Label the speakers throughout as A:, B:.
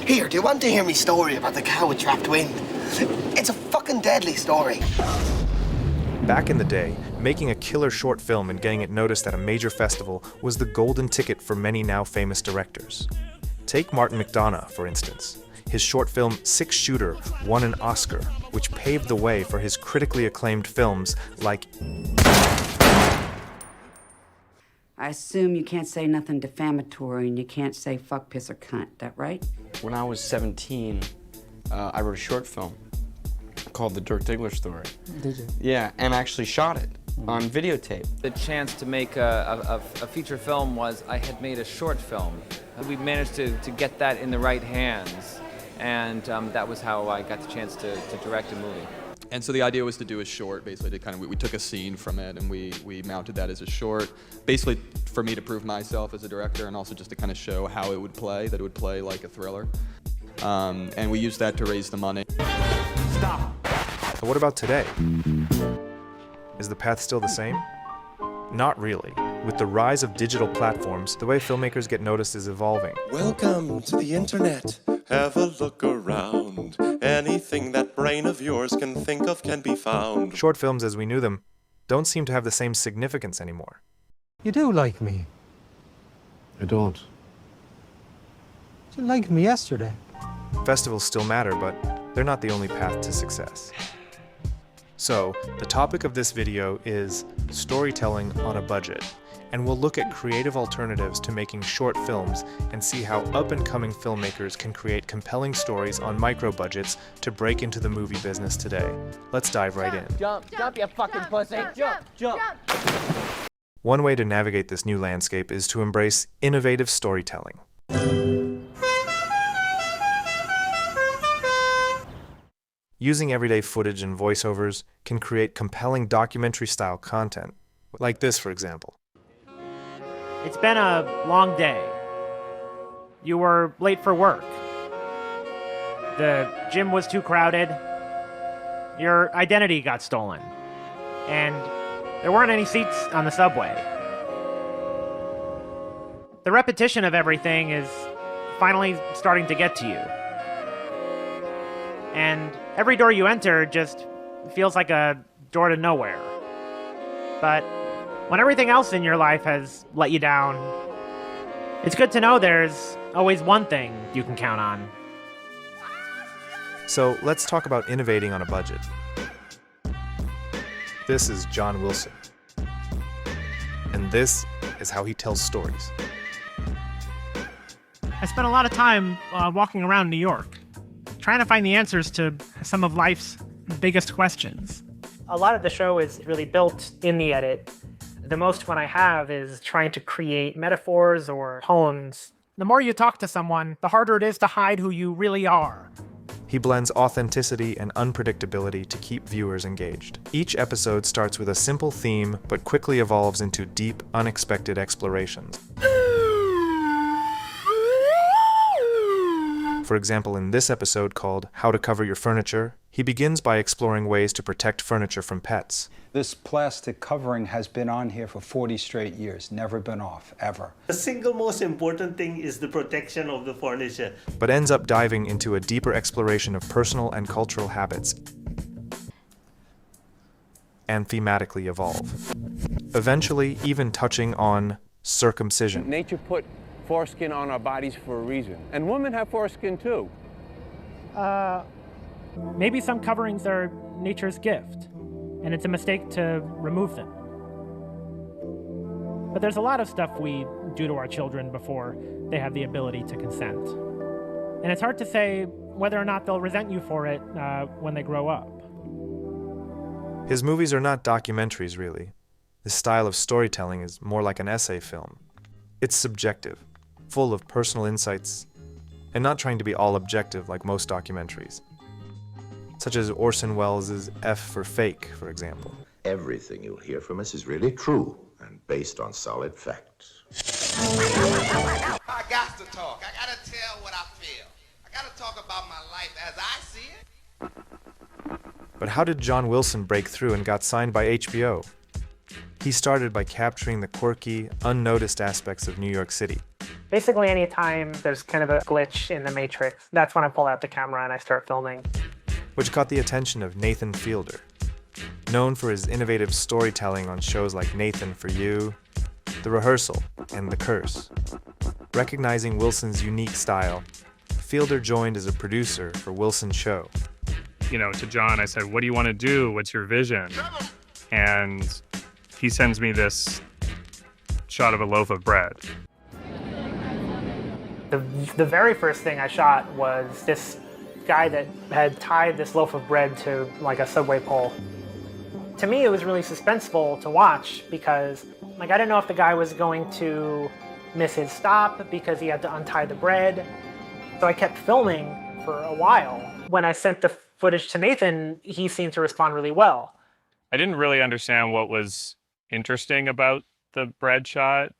A: Here, do you want to hear me story about the cow with trapped wind? It's a fucking deadly story.
B: Back in the day, making a killer short film and getting it noticed at a major festival was the golden ticket for many now famous directors. Take Martin McDonagh, for instance. His short film Six Shooter won an Oscar, which paved the way for his critically acclaimed films like...
C: I assume you can't say nothing defamatory and you can't say fuck, piss, or cunt, that right?
D: When I was 17, I wrote a short film called The Dirk Diggler Story.
E: Did you?
D: Yeah, and actually shot it on videotape.
F: The chance to make a feature film was I had made a short film. We managed to get that in the right hands, and that was how I got the chance to direct a movie.
G: And so the idea was to do a short, basically, to kind of, we took a scene from it and we mounted that as a short, basically for me to prove myself as a director and also just to kind of show how it would play, that it would play like a thriller. And we used that to raise the money.
B: Stop! But what about today? Is the path still the same? Not really. With the rise of digital platforms, the way filmmakers get noticed is evolving.
H: Welcome to the internet. Have a look around. Anything that brain of yours can think of can be found.
B: Short films as we knew them don't seem to have the same significance anymore.
E: You do like me.
I: I don't.
E: You liked me yesterday.
B: Festivals still matter, but they're not the only path to success. So, the topic of this video is storytelling on a budget, and we'll look at creative alternatives to making short films and see how up-and-coming filmmakers can create compelling stories on micro-budgets to break into the movie business today. Let's dive right in.
F: Jump, you fucking pussy! Jump!
B: One way to navigate this new landscape is to embrace innovative storytelling. Using everyday footage and voiceovers can create compelling documentary-style content, like this, for example.
J: It's been a long day. You were late for work. The gym was too crowded. Your identity got stolen. And there weren't any seats on the subway. The repetition of everything is finally starting to get to you. And every door you enter just feels like a door to nowhere. But when everything else in your life has let you down, it's good to know there's always one thing you can count on.
B: So let's talk about innovating on a budget. This is John Wilson. And this is how he tells stories.
J: I spent a lot of time walking around New York, trying to find the answers to some of life's biggest questions. A lot of the show is really built in the edit. The most fun I have is trying to create metaphors or poems. The more you talk to someone, the harder it is to hide who you really are.
B: He blends authenticity and unpredictability to keep viewers engaged. Each episode starts with a simple theme, but quickly evolves into deep, unexpected explorations. For example, in this episode called How to Cover Your Furniture, he begins by exploring ways to protect furniture from pets.
K: This plastic covering has been on here for 40 straight years, never been off, ever.
L: The single most important thing is the protection of the furniture.
B: But ends up diving into a deeper exploration of personal and cultural habits, and thematically evolve. Eventually, even touching on circumcision.
M: Nature put foreskin on our bodies for a reason. And women have foreskin too.
J: Maybe some coverings are nature's gift, and it's a mistake to remove them. But there's a lot of stuff we do to our children before they have the ability to consent. And it's hard to say whether or not they'll resent you for it when they grow up.
B: His movies are not documentaries, really. His style of storytelling is more like an essay film. It's subjective, full of personal insights, and not trying to be all objective like most documentaries. Such as Orson Welles' F for Fake, for example.
N: Everything you'll hear from us is really true and based on solid facts.
O: I got to talk. I got to tell what I feel. I got to talk about my life as I see it.
B: But how did John Wilson break through and got signed by HBO? He started by capturing the quirky, unnoticed aspects of New York City.
J: Basically, anytime there's kind of a glitch in the matrix, that's when I pull out the camera and I start filming.
B: Which caught the attention of Nathan Fielder. Known for his innovative storytelling on shows like Nathan for You, The Rehearsal, and The Curse. Recognizing Wilson's unique style, Fielder joined as a producer for Wilson's show.
P: To John, I said, what do you want to do? What's your vision? And he sends me this shot of a loaf of bread.
J: The very first thing I shot was this guy that had tied this loaf of bread to like a subway pole. To me, it was really suspenseful to watch because I didn't know if the guy was going to miss his stop because he had to untie the bread. So I kept filming for a while. When I sent the footage to Nathan, he seemed to respond really well.
P: I didn't really understand what was interesting about the bread shot.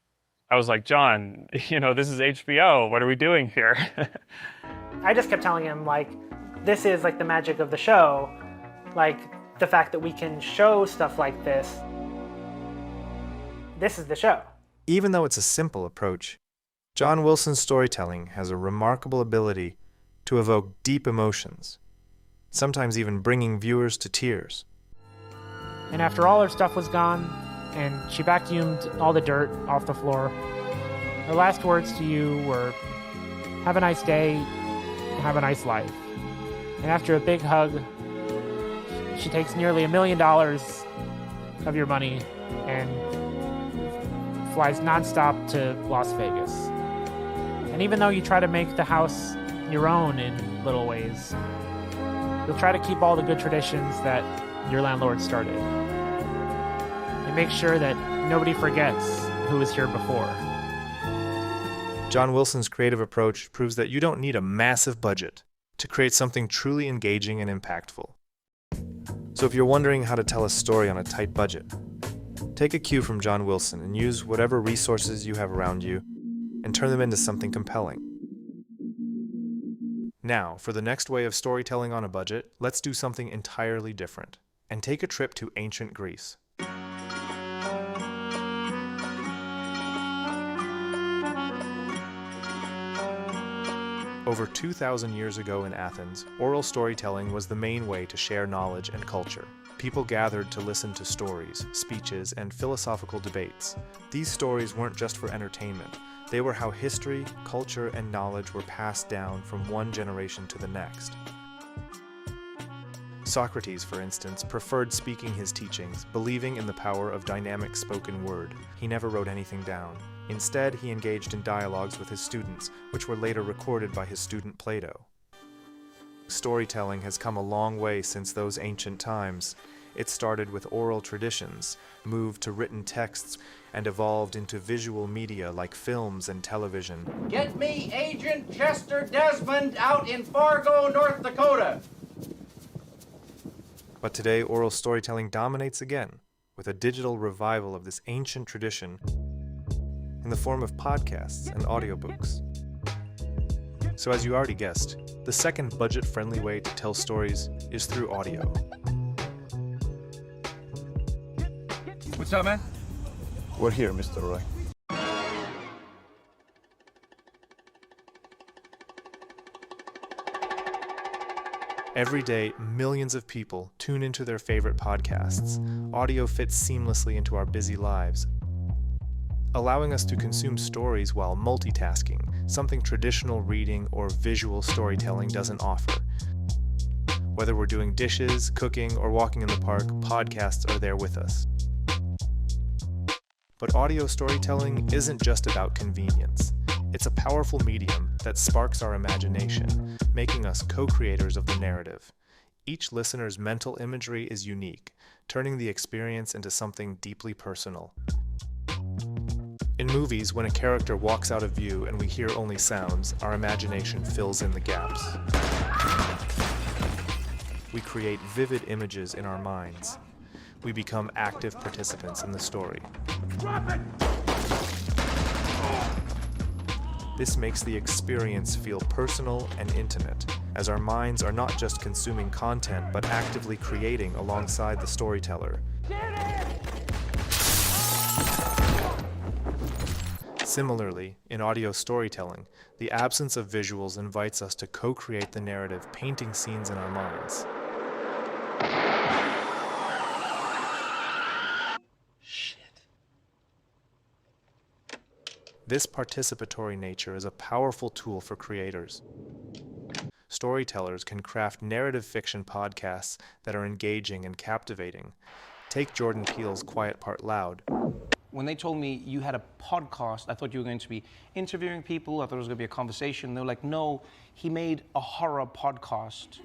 P: I was like, John, this is HBO. What are we doing here?
J: I just kept telling him, this is the magic of the show. The fact that we can show stuff like this. This is the show.
B: Even though it's a simple approach, John Wilson's storytelling has a remarkable ability to evoke deep emotions, sometimes even bringing viewers to tears.
J: And after all her stuff was gone, and she vacuumed all the dirt off the floor, her last words to you were, have a nice day, have a nice life. And after a big hug, she takes nearly $1 million of your money and flies nonstop to Las Vegas. And even though you try to make the house your own in little ways, you'll try to keep all the good traditions that your landlord started. And make sure that nobody forgets who was here before.
B: John Wilson's creative approach proves that you don't need a massive budget to create something truly engaging and impactful. So if you're wondering how to tell a story on a tight budget, take a cue from John Wilson and use whatever resources you have around you and turn them into something compelling. Now, for the next way of storytelling on a budget, let's do something entirely different and take a trip to ancient Greece. Over 2,000 years ago in Athens, oral storytelling was the main way to share knowledge and culture. People gathered to listen to stories, speeches, and philosophical debates. These stories weren't just for entertainment. They were how history, culture, and knowledge were passed down from one generation to the next. Socrates, for instance, preferred speaking his teachings, believing in the power of dynamic spoken word. He never wrote anything down. Instead, he engaged in dialogues with his students, which were later recorded by his student Plato. Storytelling has come a long way since those ancient times. It started with oral traditions, moved to written texts, and evolved into visual media like films and television.
Q: Get me Agent Chester Desmond out in Fargo, North Dakota.
B: But today, oral storytelling dominates again, with a digital revival of this ancient tradition in the form of podcasts and audiobooks. So as you already guessed, the second budget-friendly way to tell stories is through audio.
R: What's up, man?
I: We're here, Mr. Roy.
B: Every day, millions of people tune into their favorite podcasts. Audio fits seamlessly into our busy lives, allowing us to consume stories while multitasking, something traditional reading or visual storytelling doesn't offer. Whether we're doing dishes, cooking, or walking in the park, podcasts are there with us. But audio storytelling isn't just about convenience. It's a powerful medium that sparks our imagination, making us co-creators of the narrative. Each listener's mental imagery is unique, turning the experience into something deeply personal. In movies, when a character walks out of view and we hear only sounds, our imagination fills in the gaps. We create vivid images in our minds. We become active participants in the story.
R: Drop it!
B: This makes the experience feel personal and intimate, as our minds are not just consuming content, but actively creating alongside the storyteller. Similarly, in audio storytelling, the absence of visuals invites us to co-create the narrative, painting scenes in our minds. This participatory nature is a powerful tool for creators. Storytellers can craft narrative fiction podcasts that are engaging and captivating. Take Jordan Peele's Quiet Part Loud.
S: When they told me you had a podcast, I thought you were going to be interviewing people. I thought it was going to be a conversation. They were like, no, he made a horror podcast.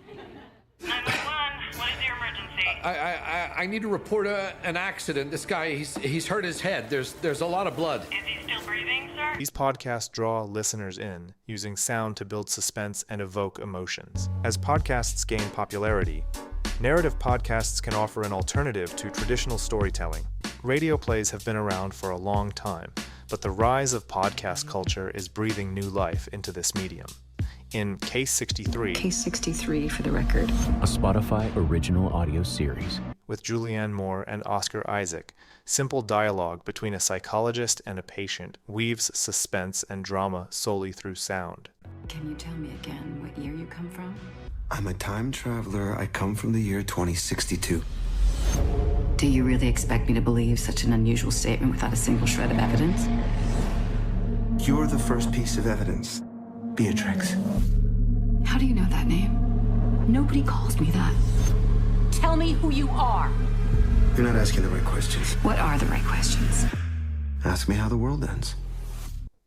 T: 911, what is your emergency?
U: I need to report an accident. This guy, he's hurt his head. There's a lot of blood.
T: Is he still breathing, sir?
B: These podcasts draw listeners in, using sound to build suspense and evoke emotions. As podcasts gain popularity, narrative podcasts can offer an alternative to traditional storytelling. Radio plays have been around for a long time, but the rise of podcast culture is breathing new life into this medium. In Case 63,
V: Case 63 for the record,
W: a Spotify original audio series
B: with Julianne Moore and Oscar Isaac, simple dialogue between a psychologist and a patient weaves suspense and drama solely through sound.
V: Can you tell me again what year you come from?
X: I'm a time traveler. I come from the year 2062.
V: Do you really expect me to believe such an unusual statement without a single shred of evidence?
X: You're the first piece of evidence, Beatrix.
V: How do you know that name? Nobody calls me that. Tell me who you are.
X: You're not asking the right questions.
V: What are the right questions?
X: Ask me how the world ends.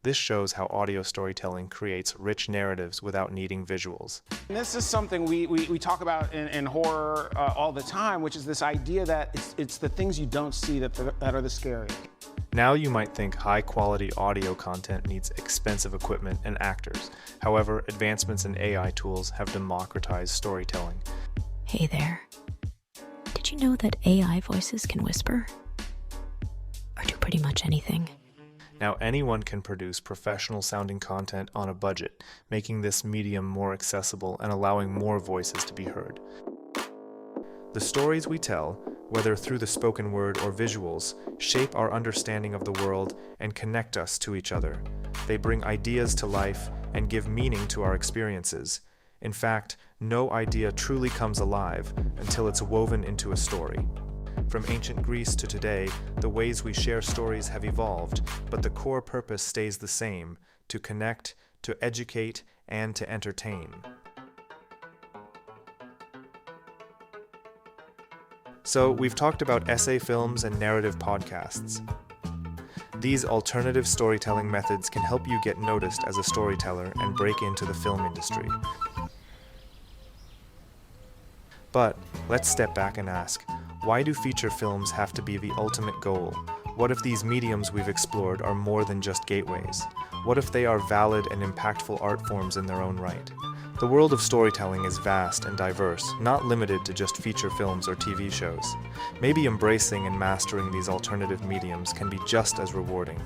B: This shows how audio storytelling creates rich narratives without needing visuals.
S: And this is something we talk about in horror all the time, which is this idea that it's the things you don't see that are the scary.
B: Now you might think high-quality audio content needs expensive equipment and actors. However, advancements in AI tools have democratized storytelling.
Y: Hey there. Did you know that AI voices can whisper? Or do pretty much anything?
B: Now anyone can produce professional-sounding content on a budget, making this medium more accessible and allowing more voices to be heard. The stories we tell, whether through the spoken word or visuals, shape our understanding of the world and connect us to each other. They bring ideas to life and give meaning to our experiences. In fact, no idea truly comes alive until it's woven into a story. From ancient Greece to today, the ways we share stories have evolved, but the core purpose stays the same: to connect, to educate, and to entertain. So, we've talked about essay films and narrative podcasts. These alternative storytelling methods can help you get noticed as a storyteller and break into the film industry. But let's step back and ask, why do feature films have to be the ultimate goal? What if these mediums we've explored are more than just gateways? What if they are valid and impactful art forms in their own right? The world of storytelling is vast and diverse, not limited to just feature films or TV shows. Maybe embracing and mastering these alternative mediums can be just as rewarding.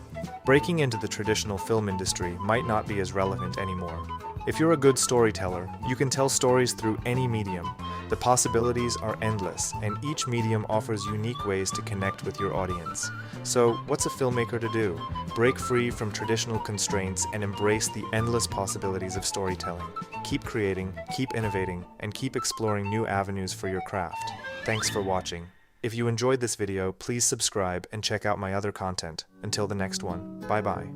B: Breaking into the traditional film industry might not be as relevant anymore. If you're a good storyteller, you can tell stories through any medium. The possibilities are endless, and each medium offers unique ways to connect with your audience. So, what's a filmmaker to do? Break free from traditional constraints and embrace the endless possibilities of storytelling. Keep creating, keep innovating, and keep exploring new avenues for your craft. Thanks for watching. If you enjoyed this video, please subscribe and check out my other content. Until the next one, bye-bye.